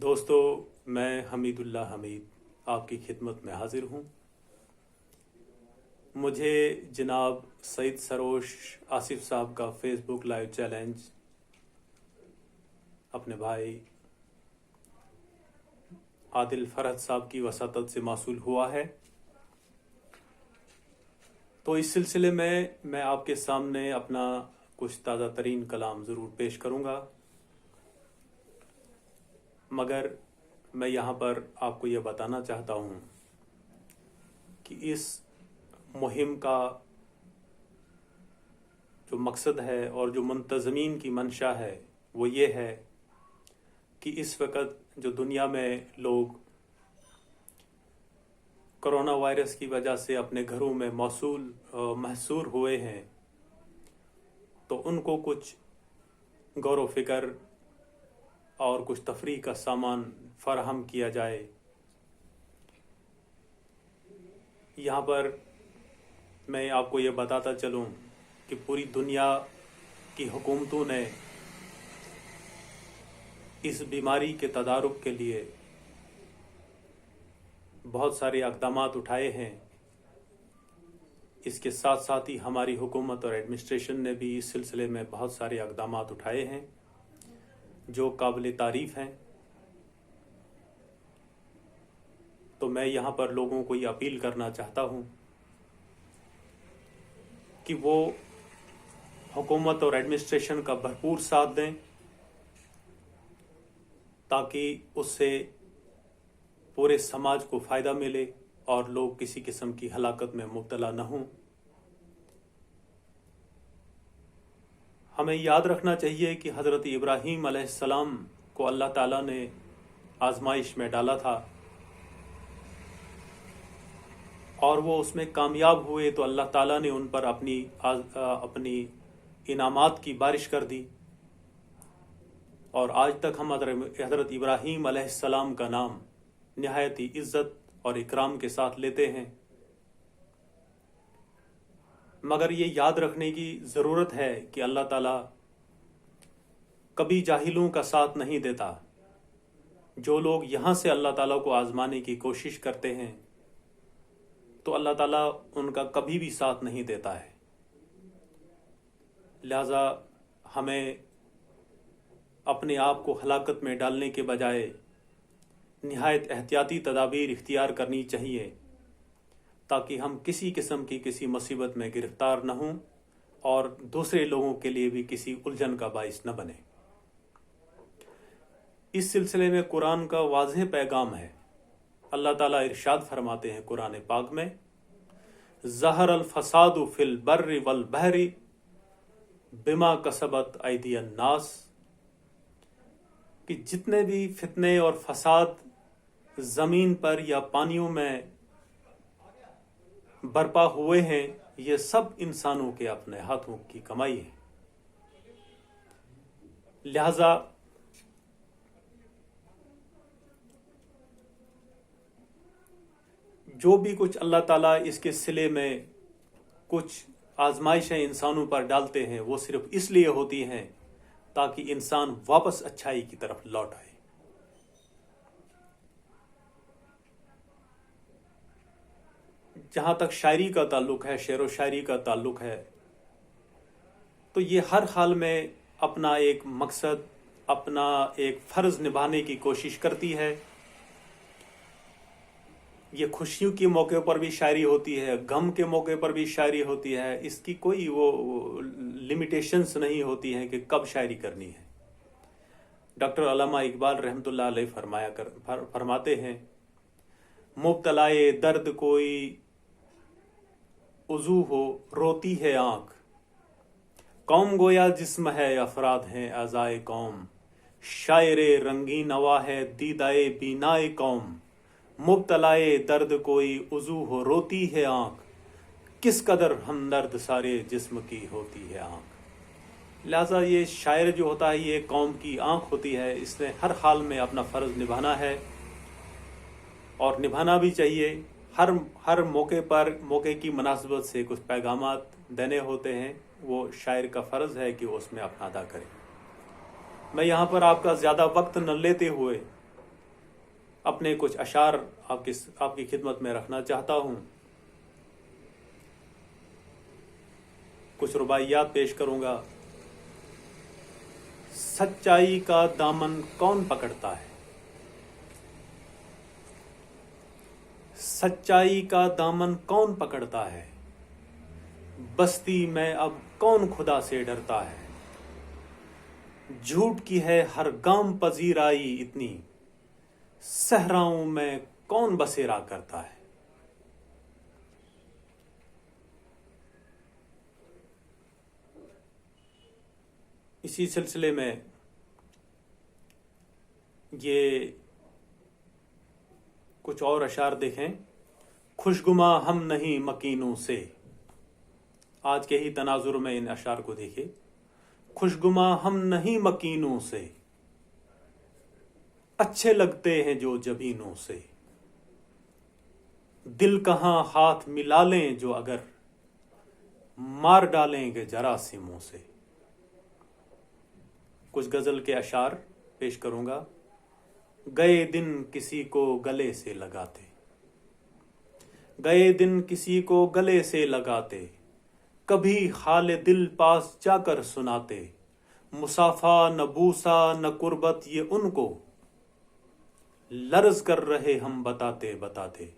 دوستو، میں حمید اللہ حمید آپ کی خدمت میں حاضر ہوں۔ مجھے جناب سعید سروش آصف صاحب کا فیس بک لائیو چیلنج اپنے بھائی عادل فرحت صاحب کی وساطت سے موصول ہوا ہے، تو اس سلسلے میں آپ کے سامنے اپنا کچھ تازہ ترین کلام ضرور پیش کروں گا، مگر میں یہاں پر آپ کو یہ بتانا چاہتا ہوں کہ اس مہم کا جو مقصد ہے اور جو منتظمین کی منشا ہے وہ یہ ہے کہ اس وقت جو دنیا میں لوگ کرونا وائرس کی وجہ سے اپنے گھروں میں محصور ہوئے ہیں، تو ان کو کچھ غور و فکر اور کچھ تفریح کا سامان فراہم کیا جائے۔ یہاں پر میں آپ کو یہ بتاتا چلوں کہ پوری دنیا کی حکومتوں نے اس بیماری کے تدارک کے لیے بہت سارے اقدامات اٹھائے ہیں۔ اس کے ساتھ ساتھ ہی ہماری حکومت اور ایڈمنسٹریشن نے بھی اس سلسلے میں بہت سارے اقدامات اٹھائے ہیں جو قابل تعریف ہیں۔ تو میں یہاں پر لوگوں کو یہ اپیل کرنا چاہتا ہوں کہ وہ حکومت اور ایڈمنسٹریشن کا بھرپور ساتھ دیں تاکہ اس سے پورے سماج کو فائدہ ملے اور لوگ کسی قسم کی ہلاکت میں مبتلا نہ ہوں۔ ہمیں یاد رکھنا چاہیے کہ حضرت ابراہیم علیہ السلام کو اللہ تعالیٰ نے آزمائش میں ڈالا تھا، اور وہ اس میں کامیاب ہوئے تو اللہ تعالیٰ نے ان پر اپنی انعامات کی بارش کر دی، اور آج تک ہم حضرت ابراہیم علیہ السلام کا نام نہایت ہی عزت اور اکرام کے ساتھ لیتے ہیں۔ مگر یہ یاد رکھنے کی ضرورت ہے کہ اللہ تعالیٰ کبھی جاہلوں کا ساتھ نہیں دیتا۔ جو لوگ یہاں سے اللہ تعالیٰ کو آزمانے کی کوشش کرتے ہیں تو اللہ تعالیٰ ان کا کبھی بھی ساتھ نہیں دیتا ہے۔ لہذا ہمیں اپنے آپ کو ہلاکت میں ڈالنے کے بجائے نہایت احتیاطی تدابیر اختیار کرنی چاہیے تاکہ ہم کسی قسم کی کسی مصیبت میں گرفتار نہ ہوں اور دوسرے لوگوں کے لیے بھی کسی الجھن کا باعث نہ بنے۔ اس سلسلے میں قرآن کا واضح پیغام ہے۔ اللہ تعالیٰ ارشاد فرماتے ہیں قرآن پاک میں، ظہر الفساد فی البر والبحر بما کسبت ایدی الناس، کہ جتنے بھی فتنے اور فساد زمین پر یا پانیوں میں برپا ہوئے ہیں، یہ سب انسانوں کے اپنے ہاتھوں کی کمائی ہے۔ لہذا جو بھی کچھ اللہ تعالیٰ اس کے صلے میں کچھ آزمائشیں انسانوں پر ڈالتے ہیں وہ صرف اس لیے ہوتی ہیں تاکہ انسان واپس اچھائی کی طرف لوٹ آئے۔ جہاں تک شاعری کا تعلق ہے، شعر و شاعری کا تعلق ہے، تو یہ ہر حال میں اپنا ایک مقصد، اپنا ایک فرض نبھانے کی کوشش کرتی ہے۔ یہ خوشیوں کے موقع پر بھی شاعری ہوتی ہے، غم کے موقع پر بھی شاعری ہوتی ہے، اس کی کوئی وہ لمیٹیشنز نہیں ہوتی ہیں کہ کب شاعری کرنی ہے۔ ڈاکٹر علامہ اقبال رحمۃ اللہ علیہ فرماتے ہیں، مبتلائے درد کوئی عضو ہو روتی ہے آنکھ، قوم گویا جسم ہے افراد ہیں اعضائے قوم، شاعر رنگین نوا ہے دیدائے بینائے قوم، مبتلائے درد کوئی عضو ہو روتی ہے آنکھ، کس قدر ہمدرد سارے جسم کی ہوتی ہے آنکھ۔ لہذا یہ شاعر جو ہوتا ہے یہ قوم کی آنکھ ہوتی ہے، اس نے ہر حال میں اپنا فرض نبھانا ہے اور نبھانا بھی چاہیے۔ ہر موقع کی مناسبت سے کچھ پیغامات دینے ہوتے ہیں، وہ شاعر کا فرض ہے کہ وہ اس میں اپنا ادا کرے۔ میں یہاں پر آپ کا زیادہ وقت نہ لیتے ہوئے اپنے کچھ اشعار آپ کی خدمت میں رکھنا چاہتا ہوں. کچھ رباعیات پیش کروں گا. سچائی کا دامن کون پکڑتا ہے؟ سچائی کا دامن کون پکڑتا ہے؟ بستی میں اب کون خدا سے ڈرتا ہے؟ جھوٹ کی ہے ہر گام پذیرائی اتنی، صحراؤں میں کون بسیرا کرتا ہے؟ اسی سلسلے میں یہ کچھ اور اشعار دیکھیں. خوشگما ہم نہیں مکینوں سے. آج کے ہی تناظر میں ان اشعار کو دیکھیں. خوشگما ہم نہیں مکینوں سے، اچھے لگتے ہیں جو جبینوں سے. دل کہاں ہاتھ ملا لیں جو اگر مار ڈالیں گے جراثیموں سے. کچھ غزل کے اشعار پیش کروں گا. گئے دن کسی کو گلے سے لگاتے، گئے دن کسی کو گلے سے لگاتے، کبھی حال دل پاس جا کر سناتے. مسافہ نہ بوسا نہ قربت یہ ان کو، لرز کر رہے ہم بتاتے بتاتے.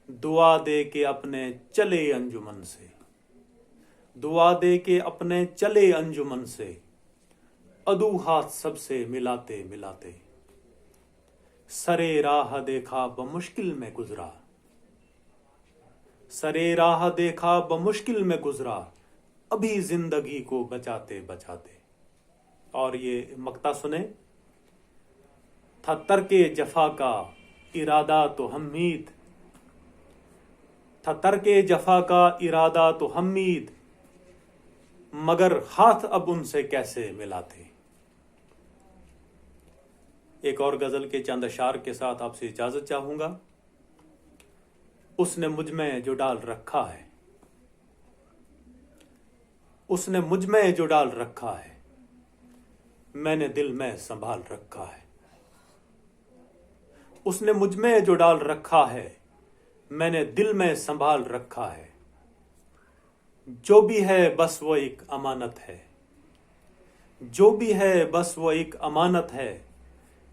دعا دے کے اپنے چلے انجمن سے، دعا دے کے اپنے چلے انجمن سے، عدو ہاتھ سب سے ملاتے ملاتے. سرے راہ دیکھا بمشکل میں گزرا، سرے راہ دیکھا بمشکل میں گزرا، ابھی زندگی کو بچاتے بچاتے. اور یہ مقطع سنیں. تھا ترک جفا کا ارادہ تو حمید، تھا ترک جفا کا ارادہ تو حمید، مگر ہاتھ اب ان سے کیسے ملاتے. ایک اور غزل کے چند اشعار کے ساتھ آپ سے اجازت چاہوں گا. اس نے مجھ میں جو ڈال رکھا ہے، اس نے مجھ میں جو ڈال رکھا ہے، میں نے دل میں سنبھال رکھا ہے. اس نے مجھ میں جو ڈال رکھا ہے، میں نے دل میں سنبھال رکھا ہے. جو بھی ہے بس وہ ایک امانت ہے، جو بھی ہے بس وہ ایک امانت ہے،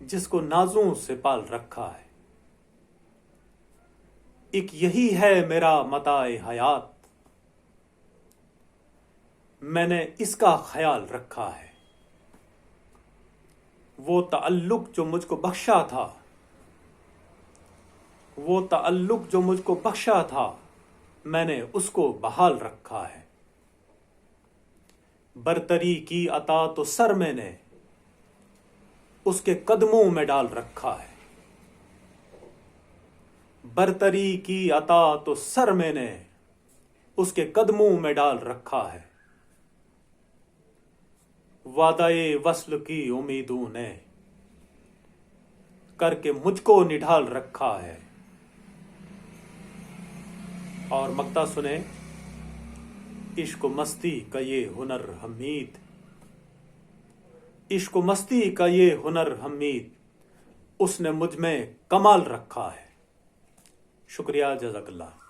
جس کو نازوں سے پال رکھا ہے. ایک یہی ہے میرا متاع حیات، میں نے اس کا خیال رکھا ہے. وہ تعلق جو مجھ کو بخشا تھا، وہ تعلق جو مجھ کو بخشا تھا، میں نے اس کو بحال رکھا ہے. برتری کی عطا تو سر میں نے اس کے قدموں میں ڈال رکھا ہے. برتری کی عطا تو سر میں نے اس کے قدموں میں ڈال رکھا ہے. وعدہ وصل کی امیدوں نے کر کے مجھ کو نڈھال رکھا ہے. اور مقطع سنیں. عشق و مستی کا یہ ہنر حمید، عشق و مستی کا یہ ہنر حمید، اس نے مجھ میں کمال رکھا ہے. شکریہ. جزاک اللہ.